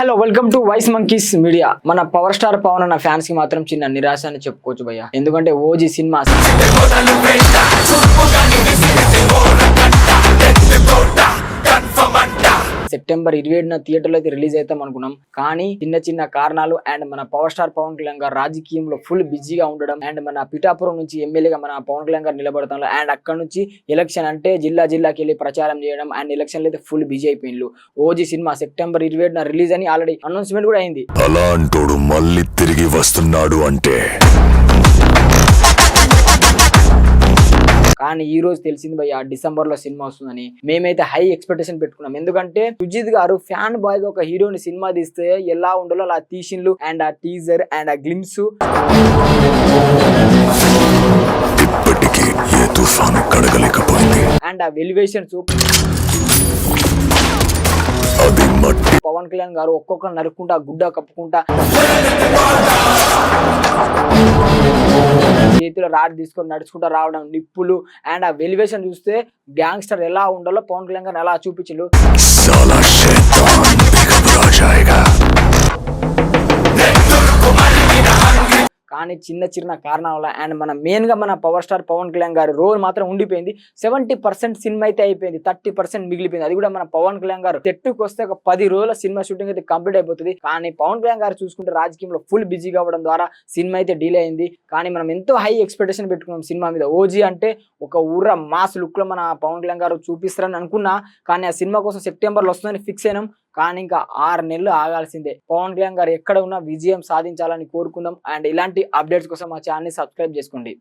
Hello welcome to wise monkeys media. మన power star Pawan అన్న fans కి మాత్రం చిన్న నిరాశ అని చెప్పుకోవచ్చు భయ్య. ఎందుకంటే ఓజీ సినిమా సెప్టెంబర్ 27న థియేటర్లో అయితే రిలీజ్ అవుతాం అనుకున్నాం. కానీ చిన్న కారణాలు అండ్ మన పవర్ స్టార్ పవన్ కళ్యాణ్ గారు రాజకీయంలో ఫుల్ బిజీగా ఉండడం అండ్ మన పిఠాపురం నుంచి ఎమ్మెల్యేగా మన పవన్ కళ్యాణ్ గారు నిలబడతాం అండ్ అక్కడ నుంచి ఎలక్షన్ అంటే జిల్లాకి వెళ్ళి ప్రచారం చేయడం అండ్ ఎలక్షన్లు అయితే ఫుల్ బిజీ అయిపోయింది. ఓజీ సినిమా సెప్టెంబర్ 27న రిలీజ్ అని ఆల్రెడీ అనౌన్స్మెంట్ కూడా అయింది. అలాంటోడు మళ్ళీ తిరిగి వస్తున్నాడు అంటే కానీ ఈ రోజు తెలిసింది భయ్య డిసెంబర్ లో సినిమా వస్తుందని. మేమైతే హై ఎక్స్పెక్టేషన్ పెట్టుకున్నాం. ఎందుకంటే సుజిత్ గారు ఫ్యాన్ బాయ్ గా ఒక హీరోని సినిమా తీస్తే ఎలా ఉండాలో అలా తీసిండ్లు అండ్ ఆ టీజర్ అండ్ ఆ గ్లిమ్స్ ఇప్పటికీ ఏ తుఫాను కడగలేకపోయింది అండ్ ఆ ఎలివేషన్స్ అది మట్టి. పవన్ కళ్యాణ్ గారు ఒక్కొక్కరు నరుక్కుంటా గుడ్డ కప్పుకుంటా చేతిలో రాడ్ తీసుకొని నడుచుకుంటూ రావడం, నిప్పులు అండ్ ఆ ఎలివేషన్ చూస్తే గ్యాంగ్స్టర్ ఎలా ఉండాలో పవన్ కళ్యాణ్ గారు ఎలా చూపించు. కానీ చిన్న కారణాల వల్ల అండ్ మన మెయిన్ గా మన పవర్ స్టార్ పవన్ కళ్యాణ్ గారి రోల్ మాత్రం ఉండిపోయింది. 70% సినిమా అయితే అయిపోయింది, 30% మిగిలిపోయింది. అది కూడా మన పవన్ కళ్యాణ్ గారు తెట్టుకు వస్తే ఒక 10 రోజుల సినిమా షూటింగ్ అయితే కంప్లీట్ అయిపోతుంది. కానీ పవన్ కళ్యాణ్ గారు చూసుకుంటే రాజకీయంలో ఫుల్ బిజీగా అవ్వడం ద్వారా సినిమా అయితే డిలే అయింది. కానీ మనం ఎంతో హై ఎక్స్పెక్టేషన్ పెట్టుకున్నాం సినిమా మీద. ఓజీ అంటే ఒక ఊర మాస్ లుక్ లో మన పవన్ కళ్యాణ్ గారు చూపిస్తారని అనుకున్నా. కానీ ఆ సినిమా కోసం సెప్టెంబర్ లో వస్తుందని ఫిక్స్ అయినాం. కానీ ఇంకా 6 నెలలు ఆగాల్సిందే. పవన్ కళ్యాణ్ గారు ఎక్కడ ఉన్నా విజయం సాధించాలని కోరుకుందాం. అండ్ ఇలాంటి అప్డేట్స్ కోసం మా ఛానల్ ని సబ్స్క్రైబ్ చేసుకోండి.